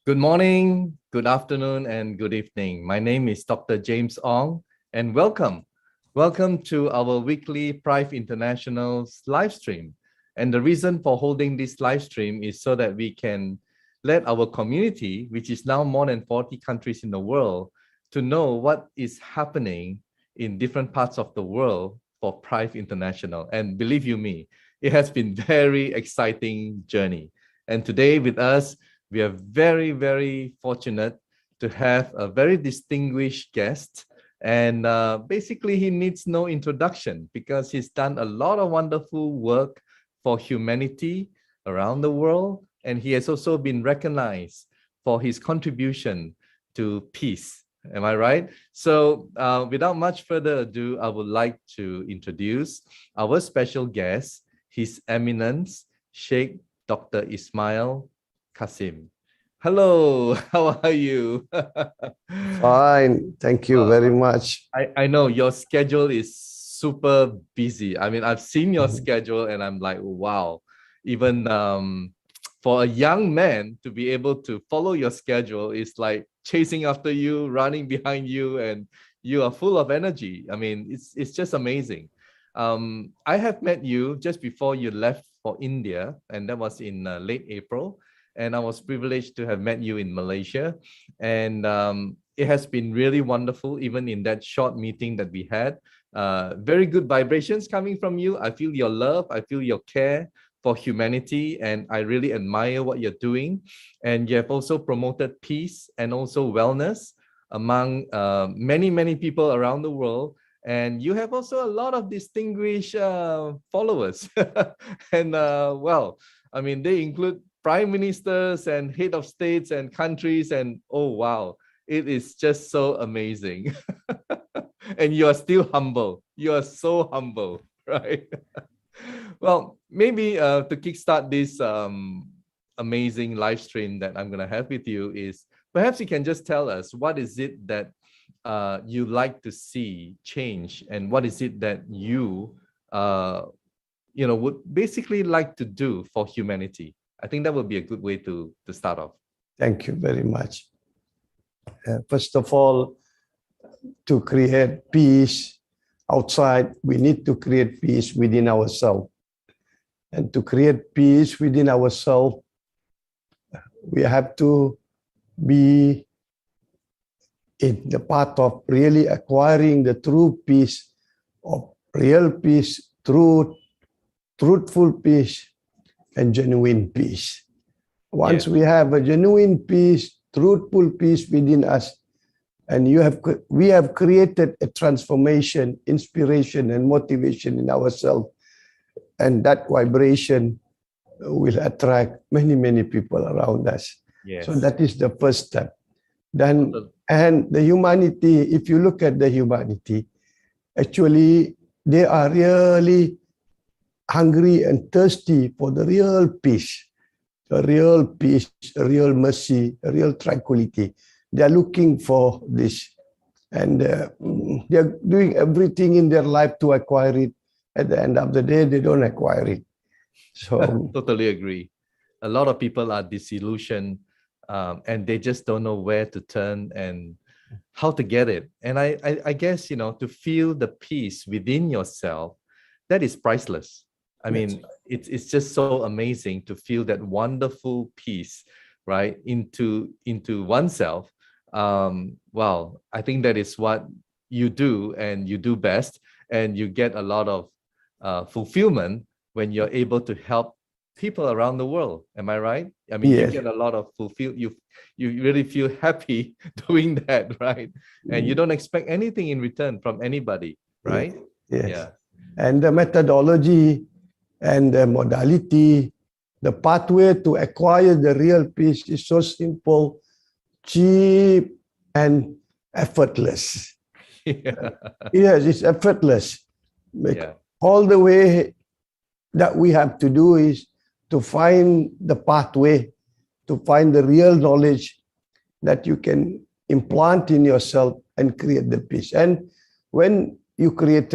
Good morning, good afternoon, and good evening. My name is Dr. James Ong, and welcome. Welcome to our weekly Prife International live stream. And the reason for holding this live stream is so that we can let our community, which is now more than 40 countries in the world, to know what is happening in different parts of the world for Prife International. And believe you me, it has been very exciting journey. And today with us, we are very, very fortunate to have a very distinguished guest. And basically, he needs no introduction because he's done a lot of wonderful work for humanity around the world. And he has also been recognized for his contribution to peace. Am I right? So without much further ado, I would like to introduce our special guest, His Eminence, Sheikh Dr Ismail Kasim. Hello, how are you? Fine, thank you very much. I know your schedule is super busy. I mean, I've seen your schedule and I'm like, wow, even for a young man to be able to follow your schedule is like chasing after you, running behind you, and you are full of energy. I mean, it's just amazing. I have met you just before you left for India, and that was in late April. And I was privileged to have met you in Malaysia. And it has been really wonderful, even in that short meeting that we had. Very good vibrations coming from you. I feel your love. I feel your care for humanity. And I really admire what you're doing. And you have also promoted peace and also wellness among many, many people around the world. And you have also a lot of distinguished followers. And well, I mean, they include prime ministers and head of states and countries. And oh, wow, it is just so amazing. And you are still humble. You are so humble, right? Well, maybe to kickstart this amazing live stream that I'm going to have with you is perhaps you can just tell us what is it that you like to see change, and what is it that you would basically like to do for humanity. I think that would be a good way to start off. Thank you very much. First of all, to create peace outside, we need to create peace within ourselves. And to create peace within ourselves, we have to be in the path of really acquiring the true peace, of real peace, truthful peace, and genuine peace. Once we have a genuine peace, truthful peace within us, and we have created a transformation, inspiration, and motivation in ourselves, and that vibration will attract many, many people around us. Yes. So that is the first step. Then, and the humanity, if you look at the humanity, actually, they are really hungry and thirsty for the real peace, a real mercy, a real tranquility. They are looking for this, and they are doing everything in their life to acquire it. At the end of the day, they don't acquire it. So totally agree. A lot of people are disillusioned, and they just don't know where to turn and how to get it. And I guess, to feel the peace within yourself, that is priceless. I mean, it's just so amazing to feel that wonderful peace, right, into oneself. Well, I think that is what you do, and you do best, and you get a lot of fulfillment when you're able to help people around the world. Am I right? I mean, you get a lot of you really feel happy doing that, right? And you don't expect anything in return from anybody, right? Yes. Yeah. And the methodology and the modality, the pathway to acquire the real peace is so simple, cheap, and effortless. Yes, it's effortless. All the way that we have to do is to find the pathway, to find the real knowledge that you can implant in yourself and create the peace. And when you create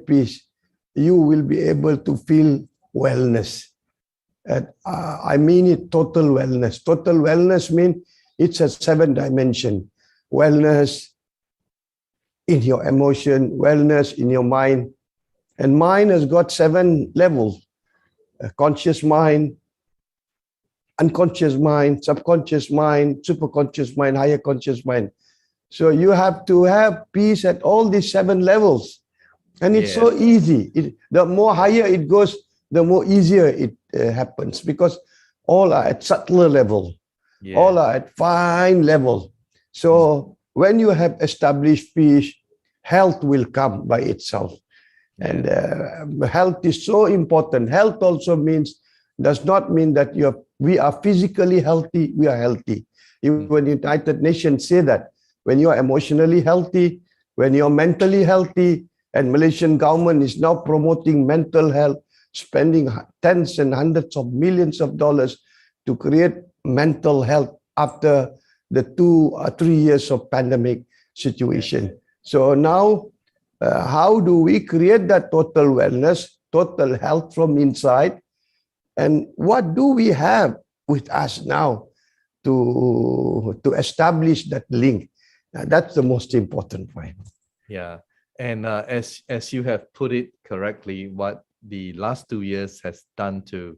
peace, you will be able to feel wellness. And I mean it total wellness. Total wellness means it's a 7-dimension. Wellness in your emotion, wellness in your mind. And mind has got 7 levels. Conscious mind, unconscious mind, subconscious mind, superconscious mind, higher conscious mind. So you have to have peace at all these 7 levels. And it's so easy. The more higher it goes, the more easier it happens, because all are at subtler level. All are at fine level. So when you have established peace, health will come by itself. And health is so important. Health also does not mean that we are physically healthy, we are healthy. Even United Nations say that when you are emotionally healthy, when you're mentally healthy, and Malaysian government is now promoting mental health, spending tens and hundreds of millions of dollars to create mental health after the 2 or 3 years of pandemic situation. So now, how do we create that total wellness, total health from inside? And what do we have with us now to establish that link? That's the most important point. Yeah. And as you have put it correctly, what the last 2 years has done to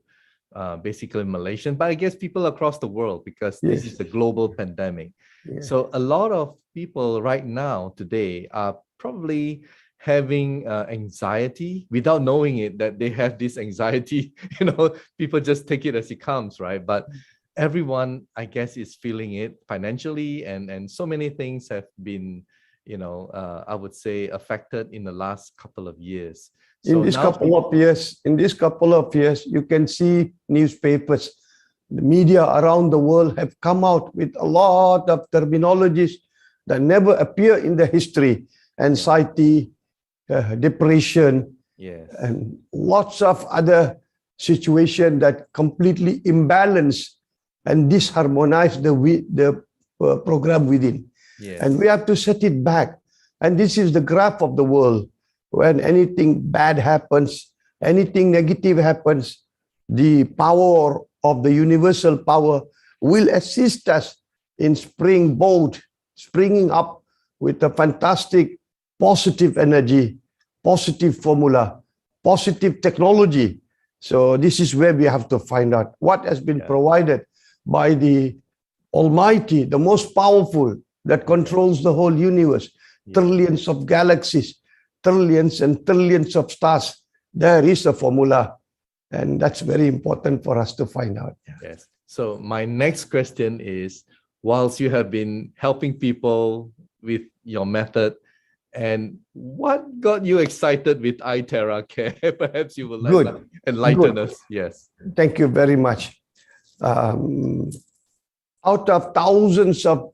basically Malaysian, but I guess people across the world, because this is a global pandemic. So a lot of people right now today are probably having anxiety without knowing it, that they have this anxiety. People just take it as it comes, right? But everyone, I guess, is feeling it financially, and so many things have been, I would say, affected in the last couple of years. So in this couple of years, you can see newspapers, the media around the world have come out with a lot of terminologies that never appear in the history. Anxiety, depression, and lots of other situations that completely imbalance and disharmonize the program within. And we have to set it back. And this is the graph of the world. When anything bad happens, anything negative happens, the power of the universal power will assist us in springing up with a fantastic positive energy, positive formula, positive technology. So this is where we have to find out what has been provided by the Almighty, the most powerful, that controls the whole universe, trillions of galaxies, trillions and trillions of stars. There is a formula, and that's very important for us to find out. Yes. So my next question is, whilst you have been helping people with your method, and what got you excited with iTeraCare? Perhaps you will enlighten us. Yes. Thank you very much. Out of thousands of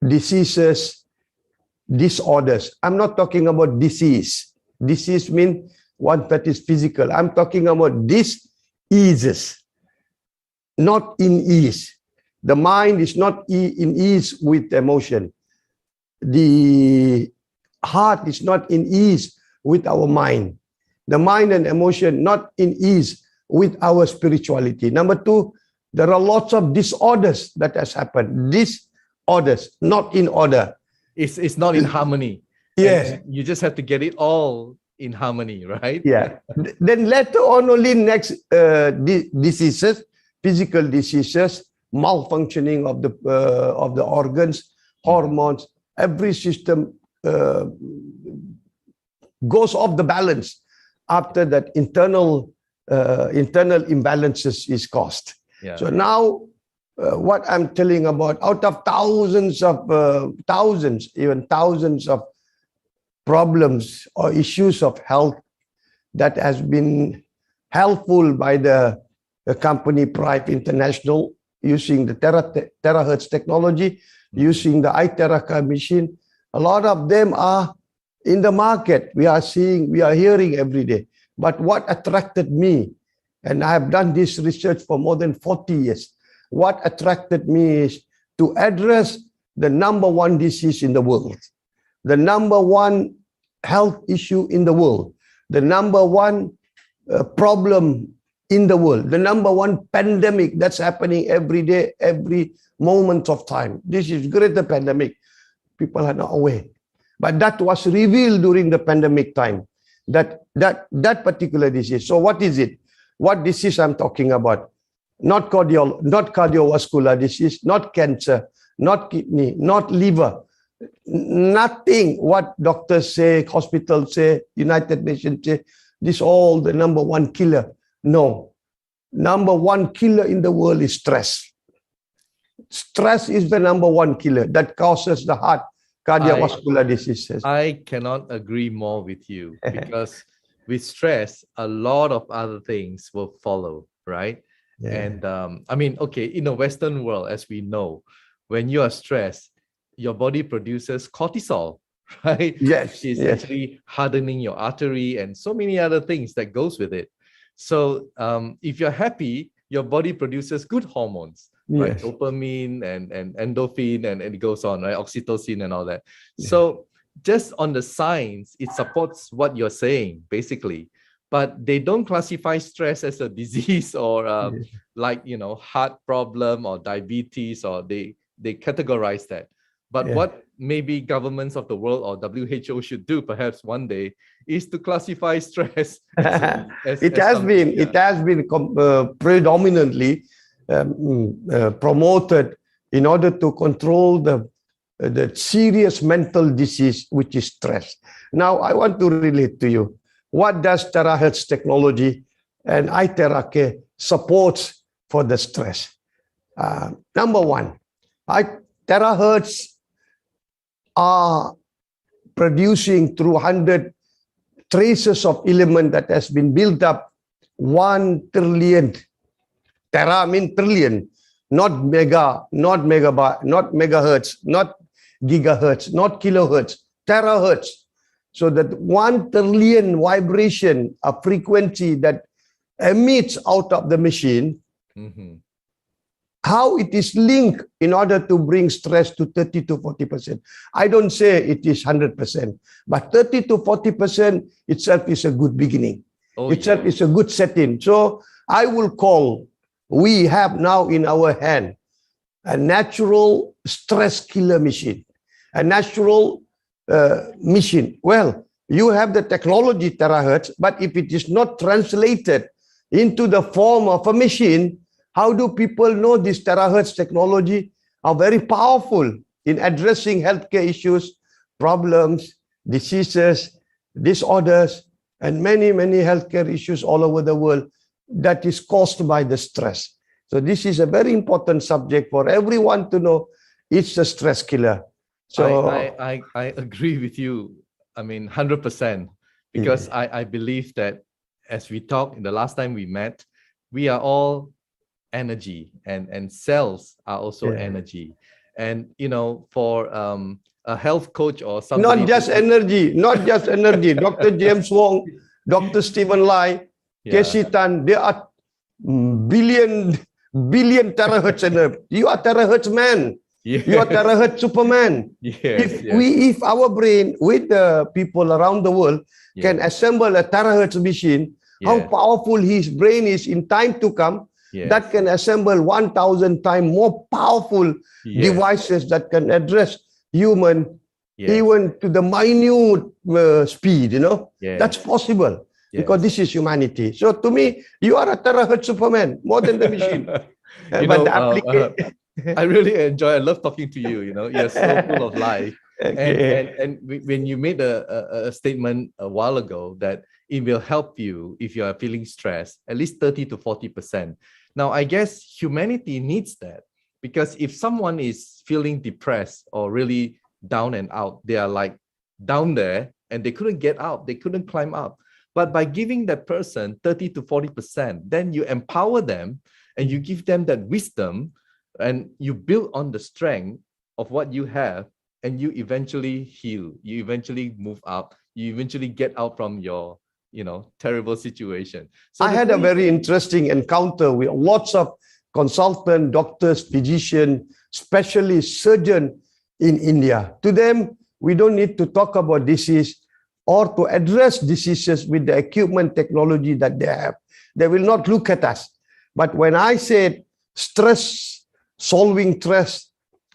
diseases, disorders, I'm not talking about disease. Disease means one that is physical. I'm talking about diseases, not in ease. The mind is not in ease with emotion. The heart is not in ease with our mind. The mind and emotion not in ease with our spirituality. Number 2, there are lots of disorders that has happened. Disorders, not in order. It's not in harmony. Yes. And you just have to get it all in harmony, right? Yeah. Then later on, only next diseases, physical diseases, malfunctioning of the organs, hormones, every system goes off the balance after that internal imbalances is caused. So now what I'm telling about, out of thousands, even thousands of problems or issues of health that has been helpful by the company Prife International, using the THz technology, using the iTeraCare machine. A lot of them are in the market. We are hearing every day. But what attracted me, and I have done this research for more than 40 years, what attracted me is to address the #1 disease in the world, the #1 health issue in the world, the #1 problem in the world, the number one pandemic that's happening every day, every moment of time. This is greater pandemic. People are not aware. But that was revealed during the pandemic time, that particular disease. So what is it? What disease I'm talking about? Not cardiovascular disease, not cancer, not kidney, not liver, nothing what doctors say, hospitals say, United Nations say, this all the number one killer. No. Number one killer in the world is stress. Stress is the number one killer that causes the heart cardiovascular diseases. I cannot agree more with you, because with stress, a lot of other things will follow, right? Yeah. And I mean, okay, in the Western world, as we know, when you are stressed, your body produces cortisol, right? Yes. It's actually hardening your artery and so many other things that goes with it. So if you're happy, your body produces good hormones, right? Dopamine and endorphin, and it goes on, right? Oxytocin and all that. So just on the science, it supports what you're saying, basically. But they don't classify stress as a disease or like, you know, heart problem or diabetes, or they categorize that. But what maybe governments of the world or WHO should do perhaps one day is to classify stress it has been predominantly promoted in order to control the serious mental disease, which is stress. Now, I want to relate to you. What does THz technology and iTeraCare supports for the stress? Number one, THz are producing through 100 traces of element that has been built up 1 trillion. Tera means trillion, not mega, not megabyte, not megahertz, not gigahertz, not kilohertz, terahertz. So that 1 trillion vibration, a frequency that emits out of the machine, how it is linked in order to bring stress to 30 to 40%. I don't say it is 100%, but 30 to 40% itself is a good beginning. Itself is a good setting. So I will call, we have now in our hand a natural stress killer machine, a natural machine. Well, you have the technology terahertz, but if it is not translated into the form of a machine, how do people know this terahertz technology are very powerful in addressing healthcare issues, problems, diseases, disorders, and many, many healthcare issues all over the world that is caused by the stress. So this is a very important subject for everyone to know. It's a stress killer. So I agree with you. I mean, 100%, because I believe that as we talked in the last time we met, we are all energy, and cells are also energy. And, you know, for a health coach or somebody... Not just energy, Dr. James Wong, Dr. Stephen Lai, Casey Tan, they are billion terahertz energy. You are terahertz man. You are terahertz Superman. If our brain with the people around the world can assemble a terahertz machine, how powerful his brain is in time to come, that can assemble 1,000 times more powerful devices that can address human even to the minute speed, you know. That's possible because this is humanity. So to me, you are a terahertz Superman more than the machine. I really enjoy, I love talking to you, you know, you're so full of life. And when you made a statement a while ago that it will help you if you are feeling stressed, at least 30 to 40%. Now, I guess humanity needs that, because if someone is feeling depressed or really down and out, they are like down there and they couldn't get out, they couldn't climb up. But by giving that person 30 to 40%, then you empower them and you give them that wisdom, and you build on the strength of what you have, and you eventually heal, you eventually move up, you eventually get out from your, you know, terrible situation. So I had a very interesting encounter with lots of consultants, doctors, physicians, specialists, surgeons in India. To them, we don't need to talk about disease or to address diseases with the equipment technology that they have. they will not look at us. But when I said stress, solving stress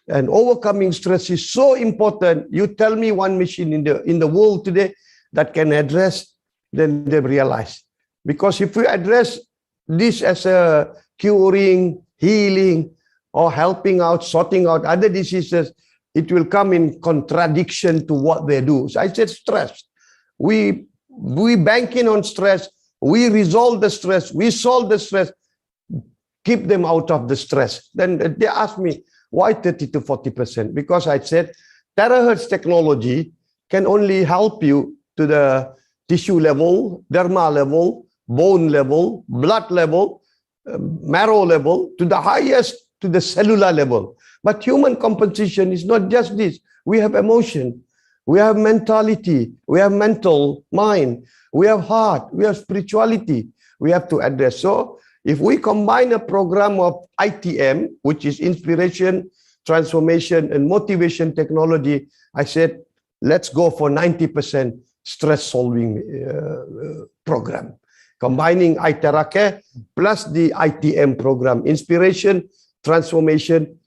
and overcoming stress is so important, you tell me one machine in the world today that can address, then they realize. Because if we address this as a curing, healing, or helping out, sorting out other diseases, it will come in contradiction to what they do. So I said stress. We bank in on stress, we resolve the stress, we solve the stress, keep them out of the stress. Then they asked me, why 30 to 40%? Because I said, terahertz technology can only help you to the tissue level, derma level, bone level, blood level, marrow level, to the highest, to the cellular level. But human composition is not just this. We have emotion, we have mentality, we have mental mind, we have heart, we have spirituality. We have to address. So if we combine a program of ITM, which is inspiration, transformation, and motivation technology, I said, let's go for 90% stress solving program. Combining iTeraCare plus the ITM program, inspiration, transformation,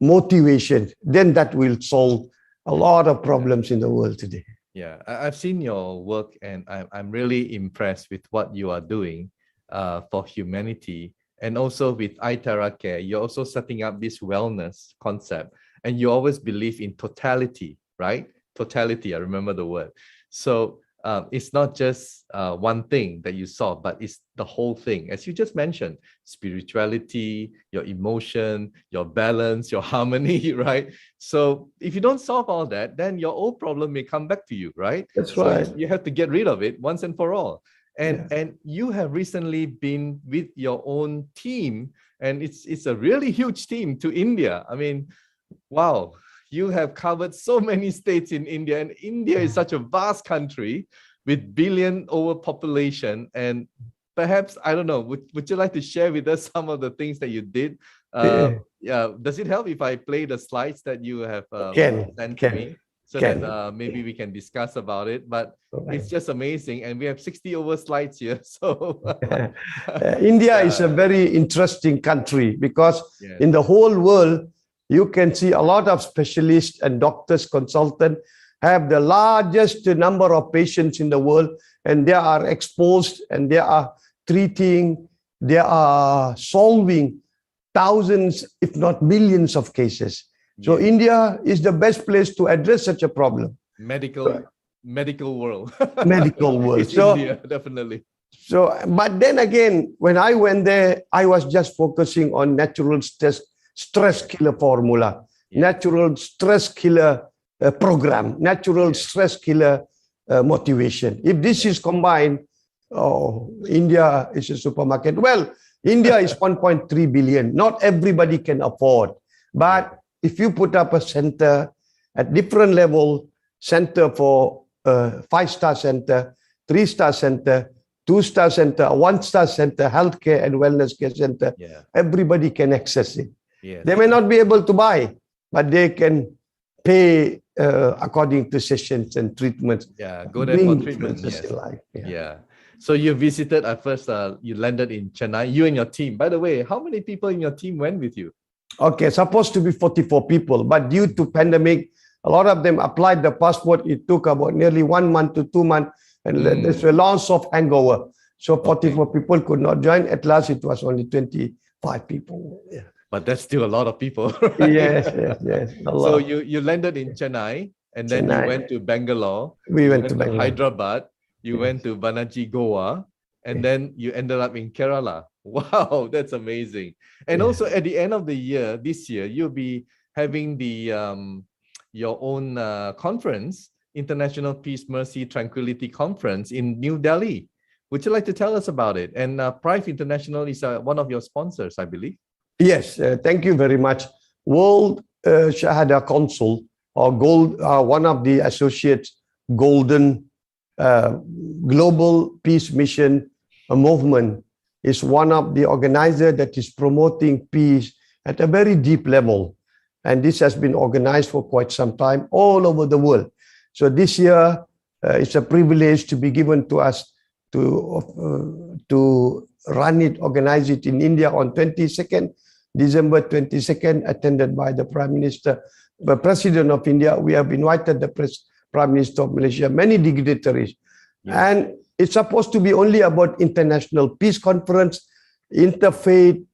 motivation, then that will solve a lot of problems in the world today. Yeah, I've seen your work and I'm really impressed with what you are doing for humanity. And also with iTeraCare, you're also setting up this wellness concept. And you always believe in totality, right? Totality, I remember the word. So it's not just one thing that you solve, but it's the whole thing. As you just mentioned, spirituality, your emotion, your balance, your harmony, right? So if you don't solve all that, then your old problem may come back to you, right? That's right. So you have to get rid of it once and for all. And, Yeah. and you have recently been with your own team, and it's a really huge team to India. I mean, wow. You have covered so many states in India, and India is such a vast country with billion over population. And perhaps, I don't know, would you like to share with us some of the things that you did? Yeah. Does it help if I play the slides that you have sent to me? So that maybe we can discuss about it. But it's just amazing. And we have 60 over slides here. So India is a very interesting country because in the whole world, you can see a lot of specialists and doctors, consultants have the largest number of patients in the world, and they are exposed and they are treating, they are solving thousands, if not millions of cases. So India is the best place to address such a problem. Medical world. Medical world. It's India, definitely. So, but then again, when I went there, I was just focusing on natural stress killer formula, natural stress killer program, natural stress killer motivation. If this is combined, India is a supermarket. Well, India is 1.3 billion. Not everybody can afford. But if you put up a center at different level, center for 5-star center, 3-star center, 2-star center, 1-star center, healthcare and wellness care center, everybody can access it. They may not be able to buy, but they can pay according to sessions and treatments. Go there for treatment. So you visited at first, you landed in Chennai, you and your team. By the way, how many people in your team went with you? Okay, supposed to be 44 people, but due to pandemic, a lot of them applied the passport. It took about nearly 1 month to 2 months, and there's a loss of hangover. So 44 people could not join. At last, it was only 25 people. But that's still a lot of people. Right? Yes. So you landed in Chennai, and then you went to Bangalore. We went to Bangalore. Hyderabad. You went to Banaji, Goa, and then you ended up in Kerala. Wow, that's amazing. And also at the end of the year, this year, you'll be having the your own conference, International Peace, Mercy, Tranquility Conference in New Delhi. Would you like to tell us about it? And Prife International is one of your sponsors, I believe. Yes, thank you very much. World Shahada Council, or Gold, one of the associates, Golden Global Peace Mission Movement, is one of the organizers that is promoting peace at a very deep level. And this has been organized for quite some time all over the world. So this year, it's a privilege to be given to us to run it, organize it in India on 22nd, December 22nd, attended by the Prime Minister, the President of India. We have invited the Prime Minister of Malaysia, many dignitaries. Yes. And it's supposed to be only about international peace conference, interfaith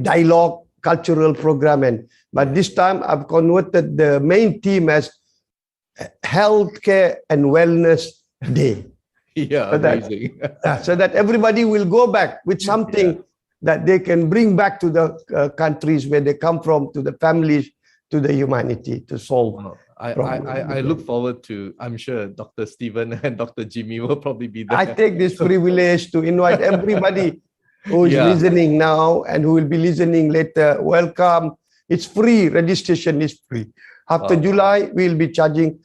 dialogue, cultural program. But this time I've converted the main theme as Healthcare and Wellness Day. Yeah, so amazing. So that everybody will go back with something that they can bring back to the countries where they come from, to the families, to the humanity, to solve. I look forward to, I'm sure Dr. Stephen and Dr. Jimmy will probably be there. I take this privilege to invite everybody who is listening now and who will be listening later. Welcome. It's free. Registration is free. After July, we'll be charging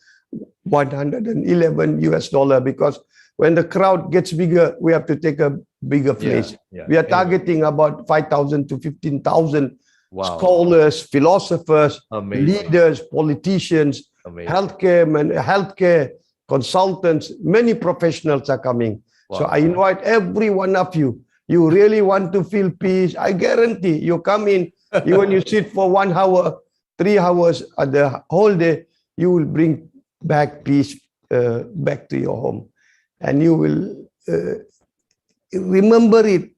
$111 because when the crowd gets bigger, we have to take a bigger place. We are targeting about 5,000 to 15,000 scholars, philosophers, leaders, politicians, healthcare consultants. Many professionals are coming. So I invite every one of you. You really want to feel peace? I guarantee you come in, even you sit for 1 hour, 3 hours at the whole day, you will bring back peace back to your home. And you will remember it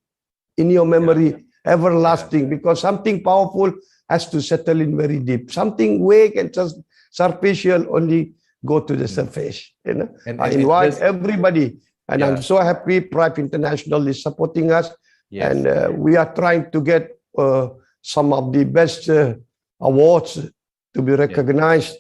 in your memory everlasting, because something powerful has to settle in very deep. Something vague and just superficial only go to the surface. You know, I invite everybody, and I'm so happy Prife International is supporting us, and we are trying to get some of the best awards to be recognized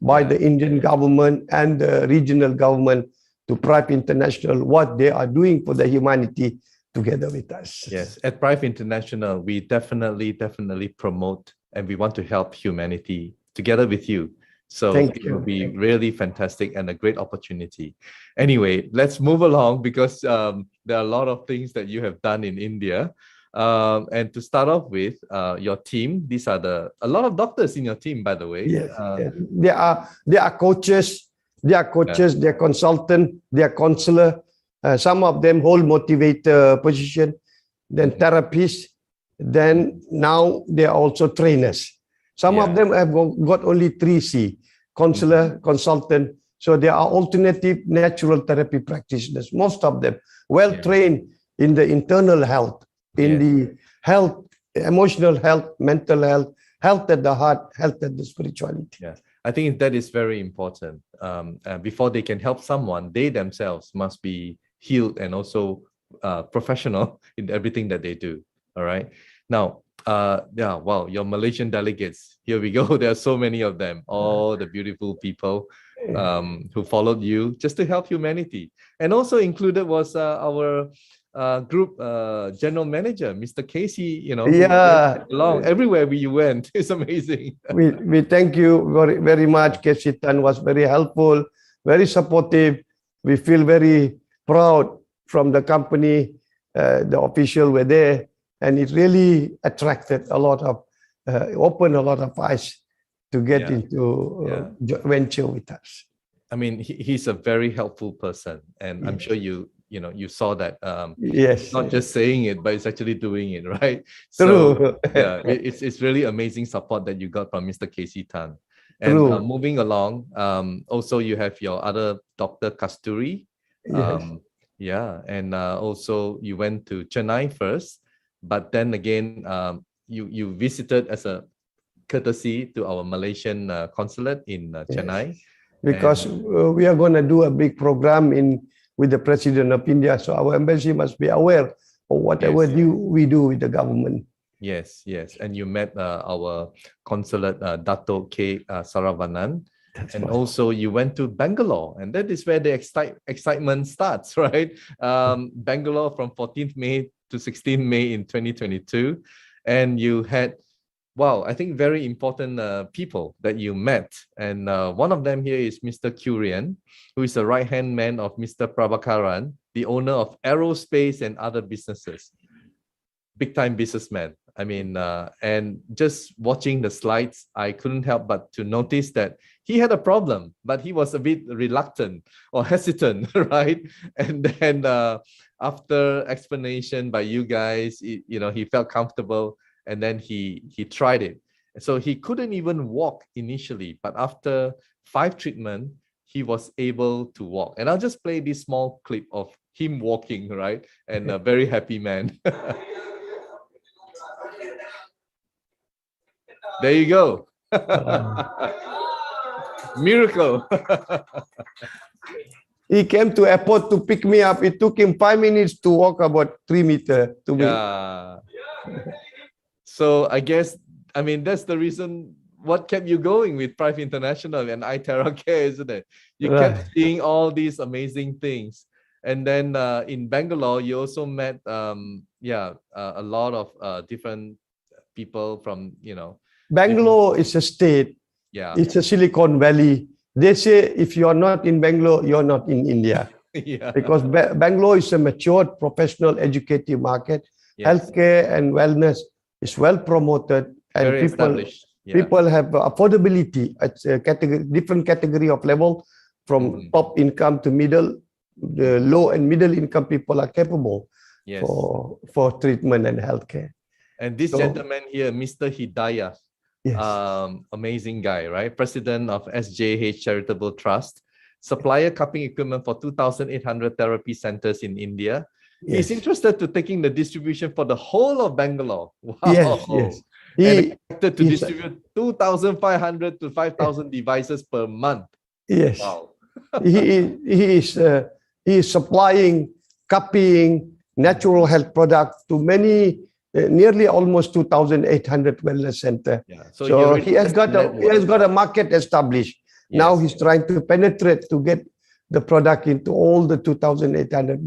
by the Indian government and the regional government to Prife International, what they are doing for the humanity together with us. Yes, at Prife International, we definitely promote and we want to help humanity together with you. So it will be really fantastic and a great opportunity. Anyway, let's move along because there are a lot of things that you have done in India. And to start off with, your team, these are a lot of doctors in your team, by the way. Yes, they are coaches, they are consultant, they are counselor. Some of them hold motivator position, then therapists, then now they are also trainers. Some of them have got only 3C, counselor, consultant. So they are alternative natural therapy practitioners, most of them well trained in the internal health, in the health, emotional health, mental health, health at the heart, health at the spirituality. Yes, I think that is very important. Before they can help someone, they themselves must be healed and also professional in everything that they do. All right. Now, wow, your Malaysian delegates, here we go. There are so many of them, all the beautiful people who followed you just to help humanity. And also included was our group general manager, Mr. Casey, you know, along everywhere we went. It's amazing. We thank you very much. Casey Tan was very helpful, very supportive. We feel very proud from the company. The officials were there, and it really attracted a lot of, opened a lot of eyes to get into venture with us. I mean, he's a very helpful person, and I'm sure you saw that. Not just saying it, but it's actually doing it, right? So it's really amazing support that you got from Mr. Casey Tan. And moving along, also you have your other Dr. Kasturi. And also you went to Chennai first, but then again, you visited as a courtesy to our Malaysian consulate in Chennai. Because we are going to do a big program with the President of India, so our embassy must be aware of whatever we do with the government. Yes, and you met our consulate, Dato K. Saravanan. Also you went to Bangalore, and that is where the excitement starts, right? Bangalore from 14th May to 16th May in 2022. And you had, wow, I think very important people that you met. And one of them here is Mr. Kurian, who is the right-hand man of Mr. Prabhakaran, the owner of aerospace and other businesses. Big-time businessman. I mean, and just watching the slides, I couldn't help but to notice that he had a problem, but he was a bit reluctant or hesitant, right? And then after explanation by you guys, he felt comfortable, and then he tried it. So he couldn't even walk initially, but after 5 treatments, he was able to walk. And I'll just play this small clip of him walking, right? And a very happy man. There you go. Miracle. He came to airport to pick me up. It took him 5 minutes to walk about 3 meters to me. Yeah. So I guess, I mean, that's the reason what kept you going with Prife International and iTeraCare, isn't it? You kept seeing all these amazing things. And then in Bangalore, you also met, a lot of different people from, Bangalore is a state. Yeah. It's a Silicon Valley. They say if you are not in Bangalore, you're not in India. Yeah. Because Bangalore is a matured professional educative market. Yes. Healthcare and wellness is well promoted, and Very established. Yeah. People have affordability. It's a different category of level, from top income to middle. The low and middle income people are capable for treatment and healthcare. And this gentleman here, Mr. Hidayah, amazing guy, right? President of SJH Charitable Trust, supplier cupping equipment for 2,800 therapy centers in India. Yes. He's interested to taking the distribution for the whole of Bangalore. Wow. Yes. He expected to distribute 2,500 to 5,000 devices per month. Yes. Wow. he is supplying cupping, natural health products to many, nearly almost 2,800 wellness center. Yeah. So he has got a market established. Yes. Now he's trying to penetrate to get the product into all the 2,800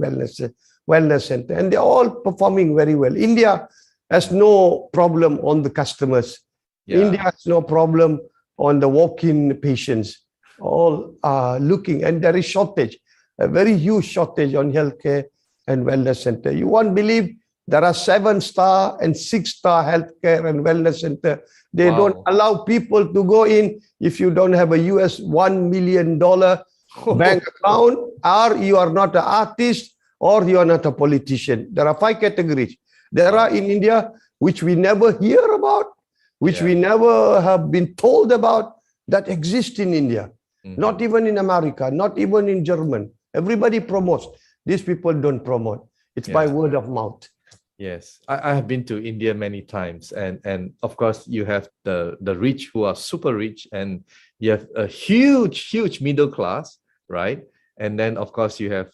wellness center, and they're all performing very well. India has no problem on the customers. Yeah. India has no problem on the walk-in patients. All are looking, and there is shortage, a very huge shortage on healthcare and wellness center. You won't believe there are 7-star and 6-star healthcare and wellness center. They don't allow people to go in if you don't have a US $1 million bank account, or you are not an artist, or you are not a politician. There are 5 categories. There are in India, which we never hear about, which we never have been told about, that exist in India. Not even in America, not even in German. Everybody promotes. These people don't promote. It's by word of mouth. Yes, I have been to India many times, and of course you have the rich who are super rich, and you have a huge middle class, right? And then of course you have,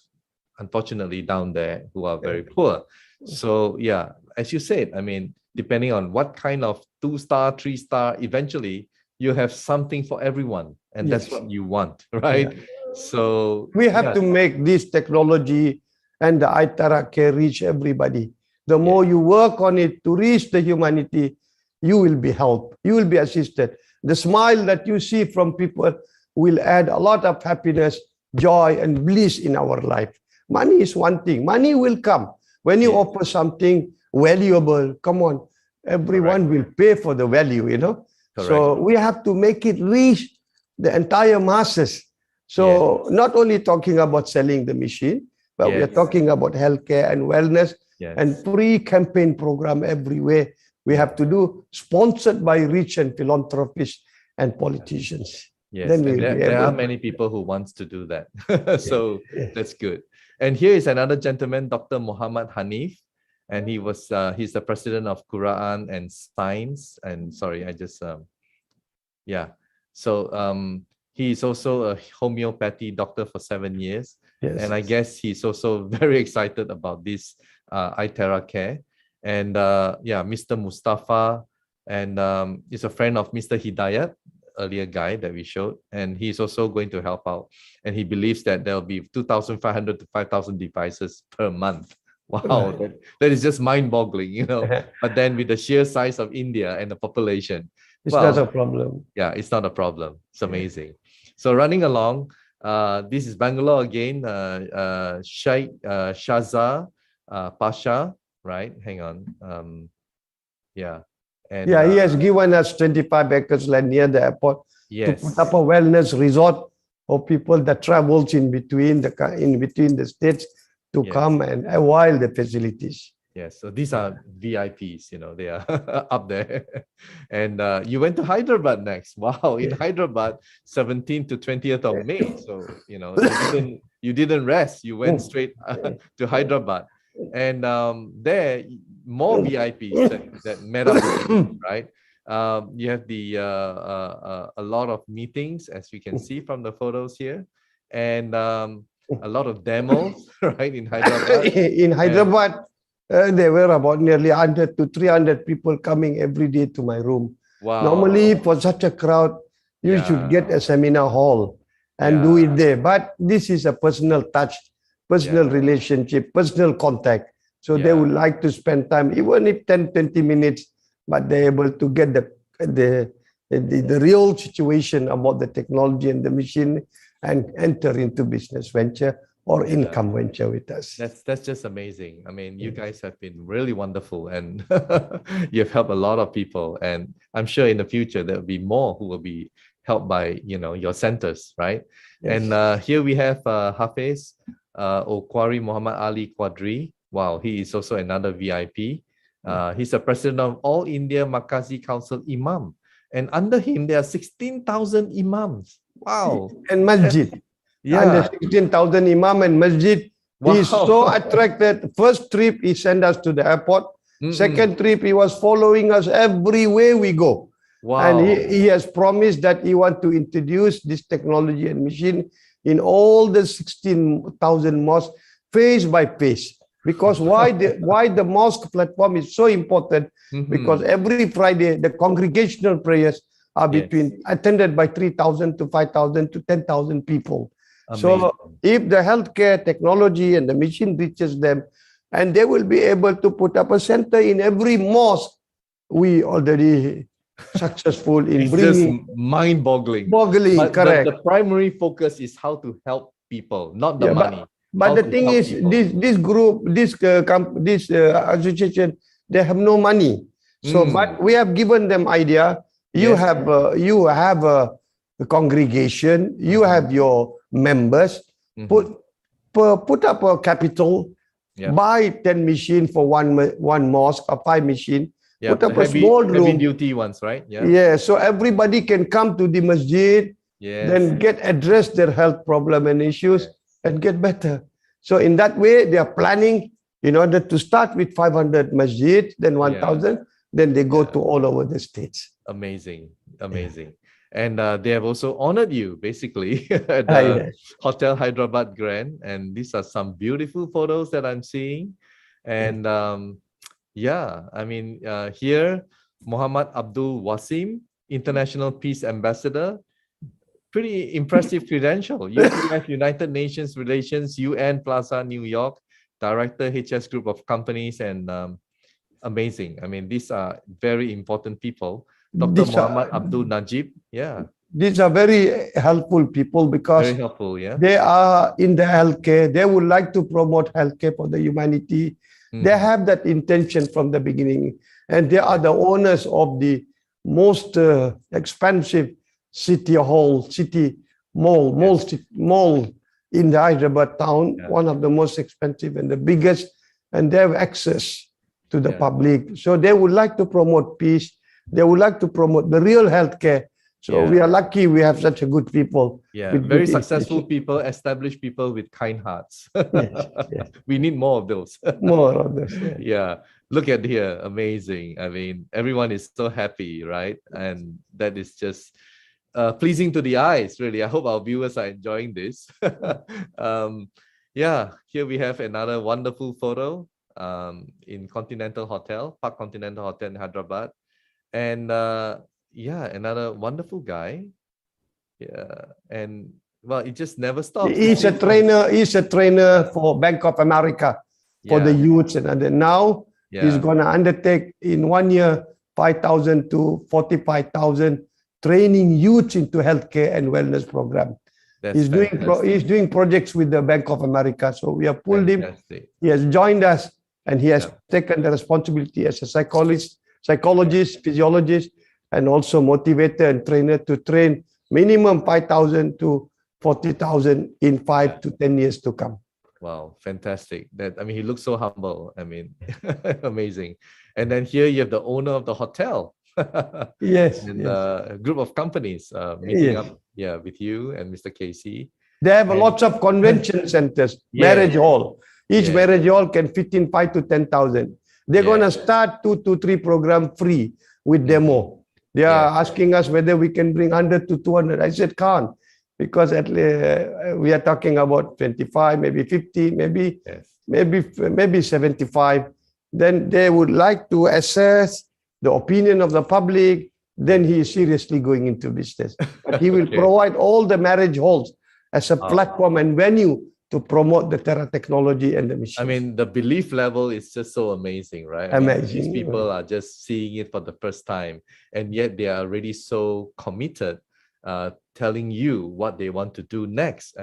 unfortunately, down there who are very poor. So yeah, as you said, I mean, depending on what kind of 2-star, 3-star, eventually you have something for everyone, and that's what you want, right? Yeah. So we have to make this technology and the iTeraCare reach everybody. The more you work on it to reach the humanity, you will be helped, you will be assisted. The smile that you see from people will add a lot of happiness, joy, and bliss in our life. Money is one thing. Money will come. When you offer something valuable, come on, everyone will pay for the value, you know. So we have to make it reach the entire masses. So not only talking about selling the machine, but we are talking about healthcare and wellness. And pre-campaign program everywhere we have to do, sponsored by rich and philanthropists and politicians. Yes, then there are many people who wants to do that. So that's good. And here is another gentleman, Dr. Muhammad Hanif, and he's the president of Quran and Science. And sorry, I just So he's also a homeopathy doctor for 7 years. Yes. And I guess he's also very excited about this iTeraCare. And Mr. Mustafa, and is a friend of Mr. Hidayat, earlier guy that we showed, and he's also going to help out. And he believes that there'll be 2,500 to 5,000 devices per month. Wow, that is just mind-boggling, you know. But then with the sheer size of India and the population, it's not a problem. Yeah, it's not a problem. It's amazing. So running along, this is Bangalore again. Sheikh Shahzad Pasha, right? Hang on. Yeah. And Yeah, he has given us 25 acres land near the airport to yes. put up a wellness resort for people that travels in between the states to Yes. come and avail the facilities. Yes. So these are VIPs, they are up there. And you went to Hyderabad next. Wow. In Hyderabad, 17th to 20th of May. So, you didn't rest. You went straight to Hyderabad. And there, more VIPs that met up with you, right? You have a lot of meetings, as we can see from the photos here, and a lot of demos, right, in Hyderabad. In Hyderabad, there were about nearly 100 to 300 people coming every day to my room. Wow. Normally, for such a crowd, you should get a seminar hall and do it there. But this is a personal touch, personal relationship, personal contact. So they would like to spend time, even if 10, 20 minutes, but they're able to get the real situation about the technology and the machine and enter into business venture or income venture with us. That's just amazing. I mean, you guys have been really wonderful, and you've helped a lot of people. And I'm sure in the future there will be more who will be helped by your centers, right? Yes. And here we have Hafiz Okwari Muhammad Ali Quadri. Wow, he is also another VIP. He's the president of All India Makazi Council Imam, and under him there are 16,000 imams. Wow. And masjid. Under 16,000 imam and masjid. Wow. He's so attracted. First trip he sent us to the airport. Second trip he was following us everywhere we go. Wow. And he has promised that he wants to introduce this technology and machine in all the 16,000 mosques, phase by phase. Because why the mosque platform is so important? Because every Friday the congregational prayers are attended by 3,000 to 5,000 to 10,000 people. Amazing. So if the healthcare technology and the machine reaches them, and they will be able to put up a center in every mosque, we already successful in it's bringing. Just mind-boggling. But correct. The primary focus is how to help people, not the money. But the thing is, people. this group, this association, they have no money. So, but we have given them idea. You have a congregation. You have your members. Put up a capital. Buy 10 machines for one mosque or 5 machines. Put up a small room. Heavy duty ones, right? Yeah. So everybody can come to the masjid. Then address their health problem and issues. And get better. So in that way, they are planning in order to start with 500 masjid, then 1,000, then they go to all over the states. Amazing. And they have also honored you, basically, at the Hotel Hyderabad Grand. And these are some beautiful photos that I'm seeing. And I mean, here, Muhammad Abdul Wasim, International Peace Ambassador. Pretty impressive credential. UPF, United Nations Relations, UN Plaza, New York, Director, HS Group of Companies, and amazing. I mean, these are very important people. Dr. Muhammad Abdul Najib, These are very helpful people because very helpful, they are in the healthcare. They would like to promote healthcare for the humanity. They have that intention from the beginning. And they are the owners of the most expensive city mall in the Hyderabad town, one of the most expensive and the biggest, and they have access to the public. So they would like to promote peace. They would like to promote the real healthcare. So we are lucky we have such a good people. Very successful people, established people with kind hearts. We need more of those. More of those. Look at here, amazing. I mean, everyone is so happy, right? And that is just pleasing to the eyes, really. I hope our viewers are enjoying this. Here we have another wonderful photo in Continental Hotel, Park Continental Hotel in Hyderabad. And another wonderful guy. And well, it just never stops. He's a trainer for Bank of America for the youths, and now he's gonna undertake in 1 year 5,000 to 45,000 training youths into healthcare and wellness program. He's doing projects with the Bank of America. So we have pulled him. He has joined us, and he has taken the responsibility as a psychologist psychologist, physiologist, and also motivator and trainer to train minimum 5,000 to 40,000 in 5 to 10 years to come. Wow, fantastic. He looks so humble. Amazing. And then here you have the owner of the hotel. Yes. And yes. a group of companies meeting up with you and Mr. Casey. They have lots of convention centers, marriage hall. Each marriage hall can fit in 5 to 10,000. They're going to start 2 to 3 program free with demo. They are asking us whether we can bring 100 to 200. I said, can't, because we are talking about 25, maybe 50, maybe 75. Then they would like to assess the opinion of the public. Then he is seriously going into business. But he will provide all the marriage halls as a platform and venue to promote the Terra technology and the machine. The belief level is just so amazing, right? Amazing. These people are just seeing it for the first time, and yet they are already so committed, telling you what they want to do next.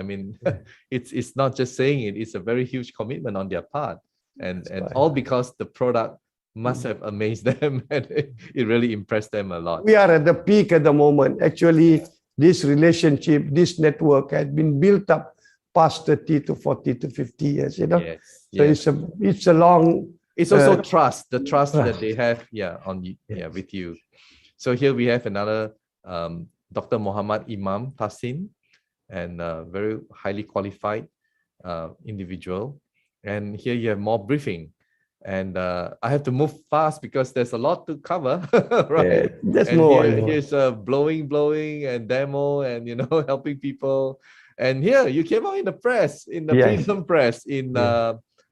It's not just saying it, it's a very huge commitment on their part. And all because the product must have amazed them and it really impressed them a lot. We are at the peak at the moment. Actually, this relationship, this network has been built up past 30 to 40 to 50 years, So it's a long... It's also trust, the trust that they have with you. So here we have another Dr. Muhammad Imam Tassin, and very highly qualified individual. And here you have more briefing. And I have to move fast because there's a lot to cover, right? There's more. Here's blowing and demo and, helping people. And here you came out in the press, in the Freedom Press in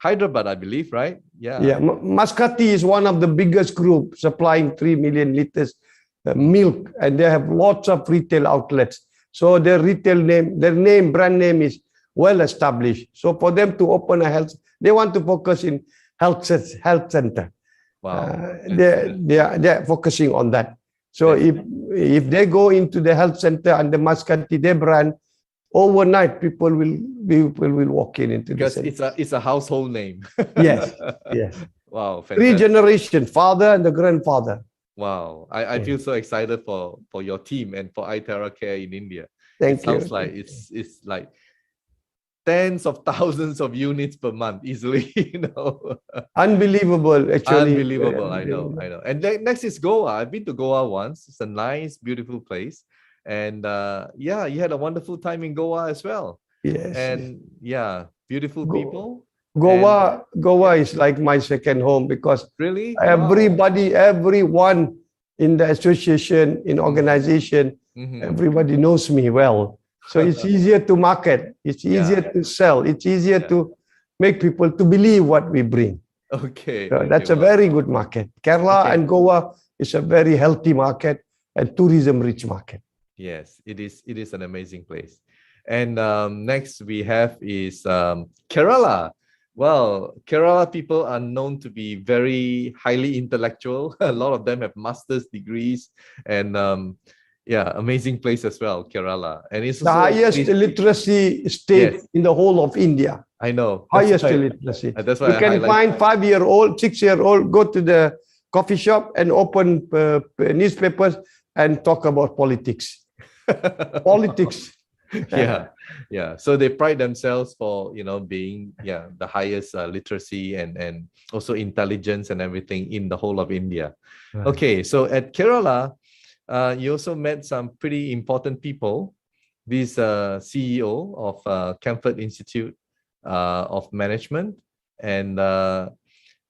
Hyderabad, I believe, right? Yeah. Mascati is one of the biggest groups supplying 3 million liters milk, and they have lots of retail outlets. So their brand name is well established. So for them to open a health, they want to focus in health center. Wow. They are focusing on that. So if they go into the health center and the Mascati, their brand, overnight people will walk into because the it's a household name. Yes. Wow, fantastic. 3 generations, father and the grandfather. Wow, I feel so excited for your team and for iTeraCare in India. Thank you. Sounds like it's like tens of thousands of units per month easily. Unbelievable, actually. Unbelievable. I know. And next is Goa. I've been to Goa once. It's a nice, beautiful place. And you had a wonderful time in Goa as well. Yes. And beautiful people. Goa is like my second home because really everyone in the association, in organization, everybody knows me well. So it's easier to market. It's easier to sell. It's easier to make people to believe what we bring. Okay. So that's a very good market. Kerala and Goa is a very healthy market and tourism-rich market. Yes, it is an amazing place. And next we have is Kerala. Well, Kerala people are known to be very highly intellectual. A lot of them have master's degrees and amazing place as well, Kerala. And it's the highest literacy state in the whole of India. I know. Highest literacy. That's why you can find 5-year-old, 6-year-old, go to the coffee shop and open newspapers and talk about politics. Politics. So they pride themselves for being the highest literacy and also intelligence and everything in the whole of India. Right. Okay, so at Kerala, you also met some pretty important people. This CEO of Camphor Institute of Management, and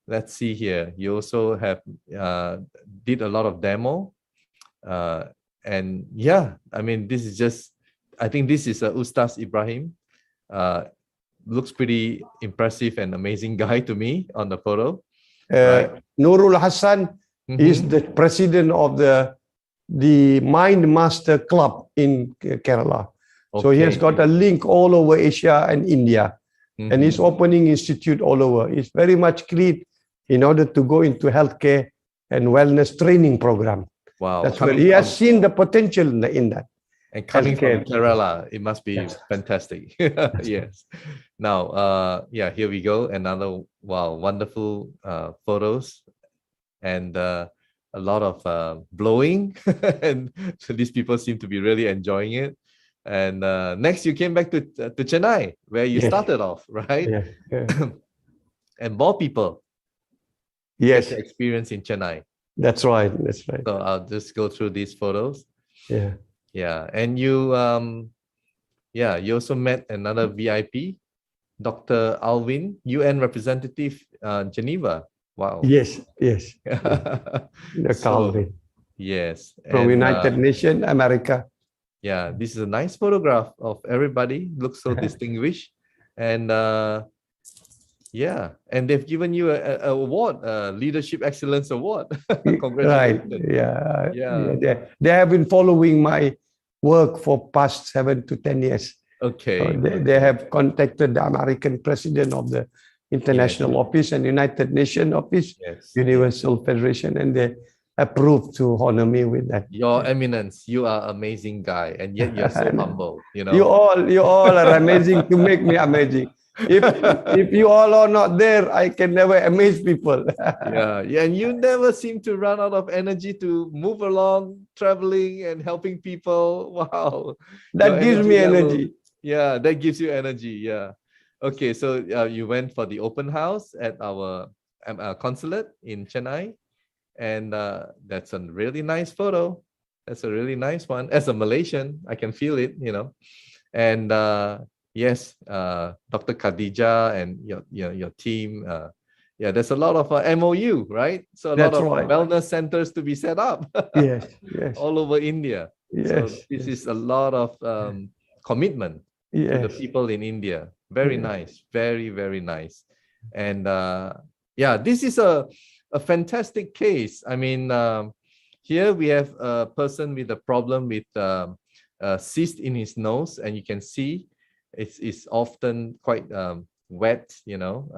let's see here. You also have did a lot of demo. And this is just, I think this is Ustaz Ibrahim. Looks pretty impressive and amazing guy to me on the photo. Right. Nurul Hassan is the president of the Mind Master Club in Kerala. Okay. So he has got a link all over Asia and India. And he's opening institute all over. He's very much clean in order to go into healthcare and wellness training program. Wow. That's where he has seen the potential in that. And coming from Kerala, it must be fantastic. Yes. Now, here we go. Another, wonderful photos. And a lot of blowing, and so these people seem to be really enjoying it. And next, you came back to Chennai, where you started off, right? Yeah. Yeah. And more people Yes, get to experience in Chennai. that's right. That's right. So I'll just go through these photos. Yeah. Yeah, and you you also met another VIP, Dr. Alvin, UN representative, Geneva. Wow. Yes. Yes. The So, Calvin yes. from And, United Nations, America. yeah, this is a nice photograph of everybody. Looks so distinguished. And yeah, and they've given you a award, a Leadership Excellence Award. Right. Congratulations. Yeah. Yeah. They have been following my work for past 7 to 10 years. Okay. So they have contacted the American president of the International Office and United Nations Office, Universal Federation, and they approved to honor me with that. Your Eminence, you are amazing guy, and yet you're so humble. You know, you all are amazing to make me amazing. If you all are not there, I can never amaze people. yeah, and you never seem to run out of energy to move along, traveling and helping people. Wow, that gives me energy. Yeah, that gives you energy. Yeah. Okay, so you went for the open house at our consulate in Chennai, and that's a really nice photo. That's a really nice one. As a Malaysian, I can feel it, you know. And yes, Dr. Khadija and your team. Yeah, there's a lot of MOU, right? So a lot of wellness centers to be set up. Yes, all over India. Yes, so this is a lot of commitment to the people in India. Very nice, very, very nice. And yeah, this is a fantastic case. I mean, here we have a person with a problem with cyst in his nose, and you can see it's often quite wet, you know,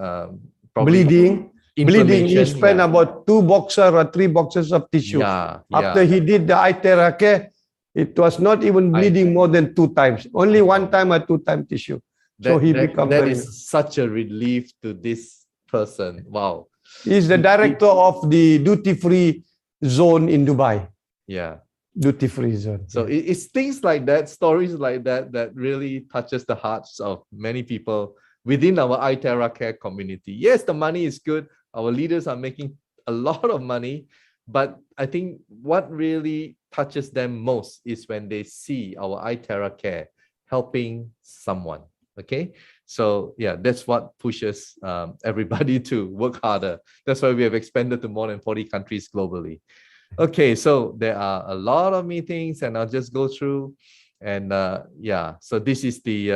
bleeding. He spent about 2 boxes or 3 boxes of tissue. After he did the iTeraCare, it was not even bleeding more than 2 times. Only 1 time or 2 times tissue. So he became that is such a relief to this person. Wow. He's the director of the duty-free zone in Dubai. Yeah. Duty-free zone. So it's things like that, stories like that, that really touches the hearts of many people within our iTeraCare community. Yes, the money is good. Our leaders are making a lot of money, but I think what really touches them most is when they see our iTeraCare helping someone. Okay, so yeah, that's what pushes everybody to work harder. That's why we have expanded to more than 40 countries globally. Okay, so there are a lot of meetings, and I'll just go through. And yeah, so this is the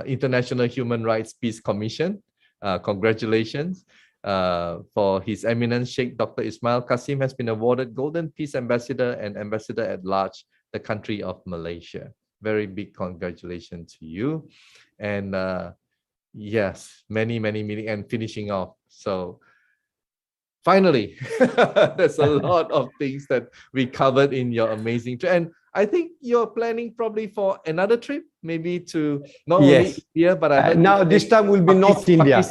International Human Rights Peace Commission. Congratulations. For His Eminence Sheikh Dr Ismail Kasim has been awarded Golden Peace Ambassador and Ambassador at Large, the country of Malaysia. Very big congratulations to you. And yes, many meetings and finishing off. So finally, there's a lot of things that we covered in your amazing trip. And I think you're planning probably for another trip, maybe to not only India, but I heard now this time will be North India.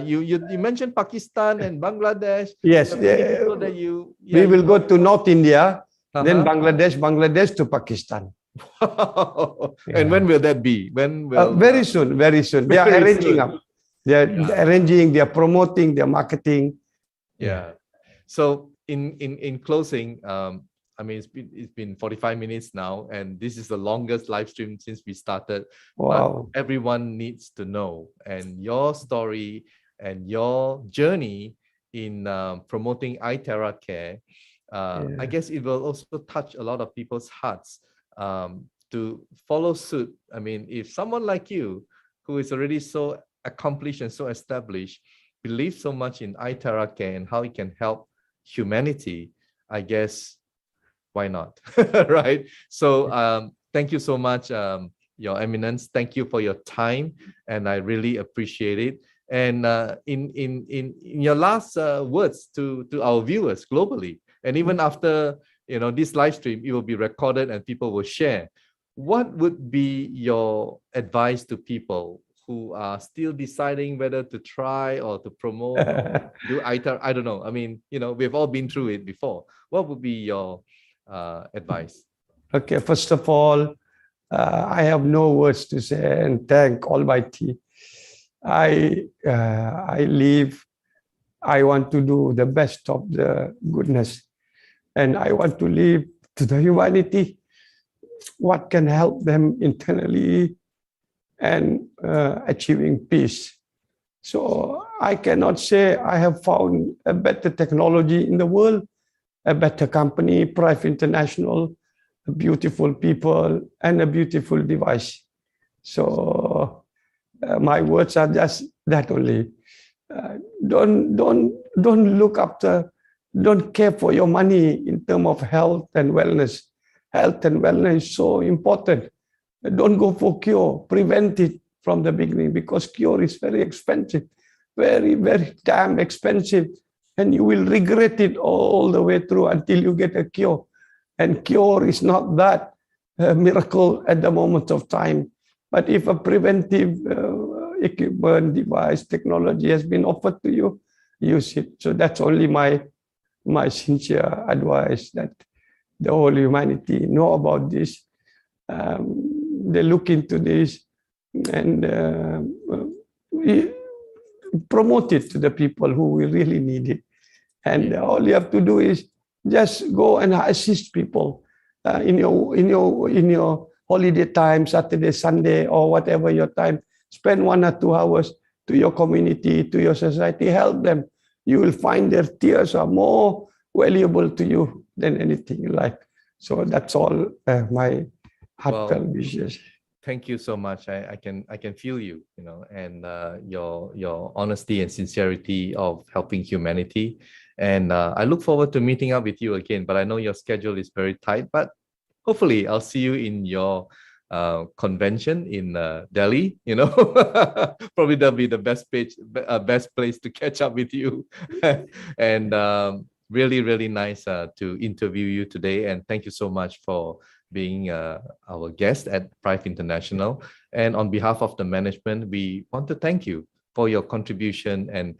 You mentioned Pakistan and Bangladesh. Yes, we will go to North India, then Bangladesh to Pakistan. And when will that be? When will very soon. They are arranging up. They are arranging, they are promoting, they are marketing. Yeah. So in closing, I mean, it's been 45 minutes now, and this is the longest live stream since we started. Wow. But everyone needs to know, and your story and your journey in promoting iTeraCare, I guess it will also touch a lot of people's hearts to follow suit. I mean, if someone like you, who is already so accomplished and so established, believes so much in iTeraCare and how it can help humanity, I guess, why not? Right? So thank you so much, Your Eminence. Thank you for your time, and I really appreciate it. And in your last words to our viewers globally, and even after this live stream, it will be recorded and people will share. What would be your advice to people who are still deciding whether to try or to promote or do iTeraCare? I don't know. I mean, we've all been through it before. What would be your advice? Okay, first of all, I have no words to say and thank Almighty. I want to do the best of the goodness, and I want to leave to the humanity what can help them internally and achieving peace. So I cannot say I have found a better technology in the world, a better company, Prife International, beautiful people, and a beautiful device. So my words are just that only. Don't look after, don't care for your money in terms of health and wellness. Health and wellness is so important. Don't go for cure. Prevent it from the beginning, because cure is very expensive, very, very damn expensive. And you will regret it all the way through until you get a cure. And cure is not that miracle at the moment of time. But if a preventive equipment, device, technology has been offered to you, use it. So that's only my sincere advice, that the whole humanity know about this. They look into this and promote it to the people who will really need it. And all you have to do is just go and assist people in your holiday time, Saturday, Sunday, or whatever your time. Spend 1 or 2 hours to your community, to your society. Help them. You will find their tears are more valuable to you than anything in life. So that's all my heartfelt wishes. Thank you so much. I can feel you, and your honesty and sincerity of helping humanity. And I look forward to meeting up with you again. But I know your schedule is very tight. But hopefully, I'll see you in your convention in Delhi. Probably that'll be the best place to catch up with you. And really, really nice to interview you today. And thank you so much for being our guest at Prife International. And on behalf of the management, we want to thank you for your contribution and,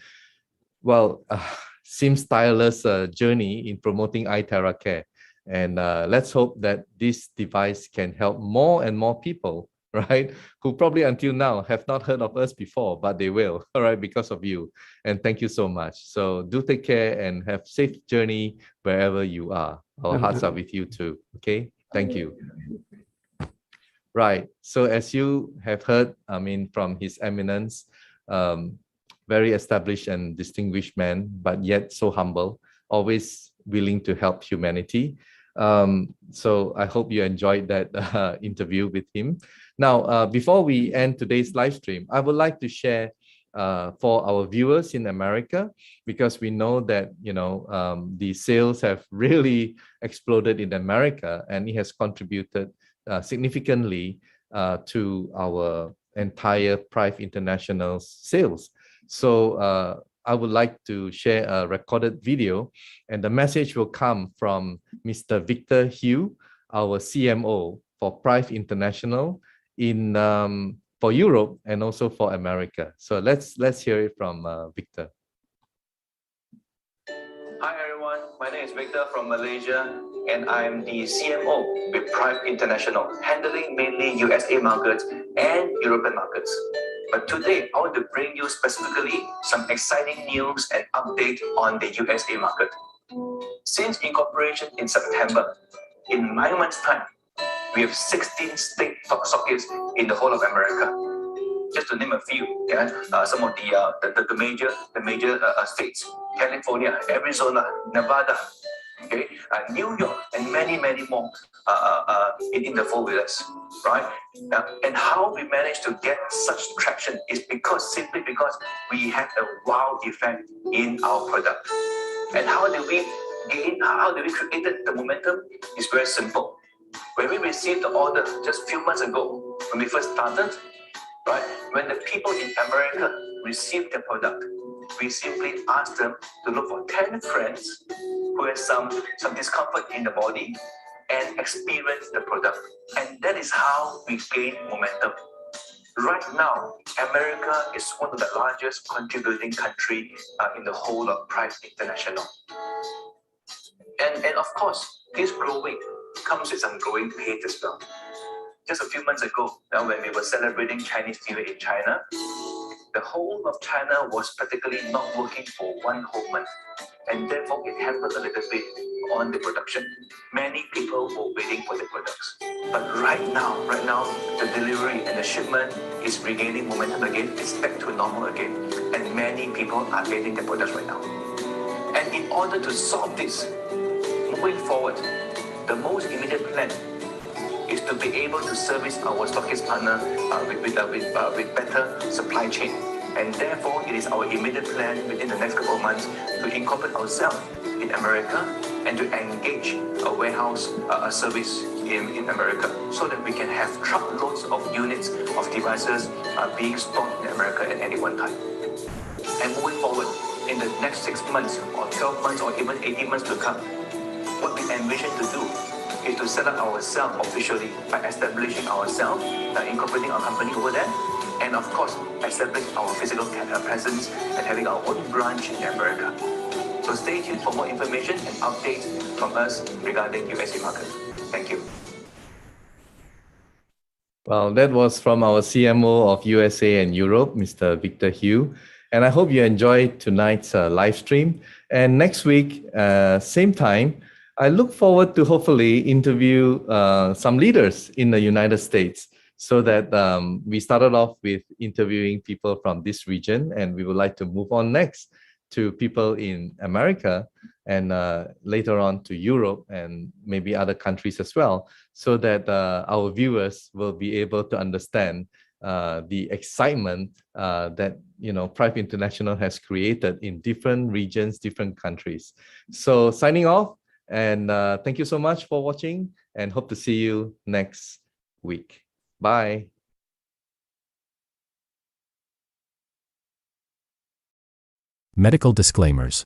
seems tireless journey in promoting iTeraCare. And let's hope that this device can help more and more people, right? Who probably until now have not heard of us before, but they will, all right, because of you. And thank you so much. So do take care and have safe journey wherever you are. Our hearts are with you too, okay? Thank you. Right. So as you have heard, from His Eminence, very established and distinguished man, but yet so humble, always willing to help humanity. So I hope you enjoyed that interview with him. Now, before we end today's live stream, I would like to share for our viewers in America, because we know that the sales have really exploded in America, and it has contributed significantly to our entire Prife International sales. So I would like to share a recorded video, and the message will come from Mr. Victor Hugh, our CMO for Prife International for Europe and also for America. So let's hear it from Victor. Hi everyone, my name is Victor from Malaysia, and I'm the CMO with Prife International, handling mainly USA markets and European markets. But today, I want to bring you specifically some exciting news and update on the USA market. Since incorporation in September, in 9 months' time, we have 16 state sockets in the whole of America. Just to name a few, some of the major states: California, Arizona, Nevada, New York, and many more in the fold with us, right? And how we managed to get such traction is simply because we had a wow effect in our product. And how do we create the momentum? It's very simple. When we received the order just a few months ago, when we first started, right? When the people in America received the product, we simply asked them to look for 10 friends who have some discomfort in the body and experience the product. And that is how we gain momentum. Right now, America is one of the largest contributing country in the whole of Prife International. And of course, this growing comes with some growing pains as well. Just a few months ago, when we were celebrating Chinese New Year in China, the whole of China was practically not working for one whole month. And therefore, it hampered a little bit on the production. Many people were waiting for the products. But right now, the delivery and the shipment is regaining momentum again. It's back to normal again. And many people are getting the products right now. And in order to solve this, moving forward, the most immediate plan is to be able to service our stockist partner with better supply chain. And therefore, it is our immediate plan within the next couple of months to incorporate ourselves in America and to engage a warehouse service in America so that we can have truckloads of units of devices being stored in America at any one time. And moving forward, in the next 6 months or 12 months or even 18 months to come, what we envision to do is to set up ourselves officially by establishing ourselves, incorporating our company over there, and of course, establishing our physical presence and having our own branch in America. So stay tuned for more information and updates from us regarding USA market. Thank you. Well, that was from our CMO of USA and Europe, Mr. Victor Hugh. And I hope you enjoyed tonight's live stream. And next week, same time, I look forward to hopefully interview some leaders in the United States so that we started off with interviewing people from this region, and we would like to move on next to people in America and later on to Europe and maybe other countries as well, so that our viewers will be able to understand the excitement that Prife International has created in different regions, different countries. So signing off, and thank you so much for watching, and hope to see you next week. Bye. Medical disclaimers.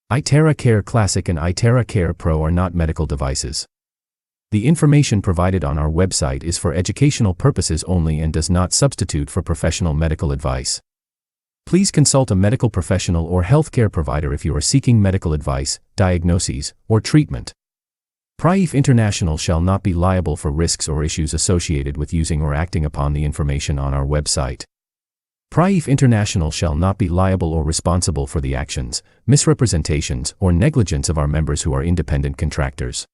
iTeraCare Classic and iTeraCare Pro are not medical devices. The information provided on our website is for educational purposes only and does not substitute for professional medical advice. Please consult a medical professional or healthcare provider if you are seeking medical advice, diagnoses, or treatment. Prife International shall not be liable for risks or issues associated with using or acting upon the information on our website. Prife International shall not be liable or responsible for the actions, misrepresentations, or negligence of our members who are independent contractors.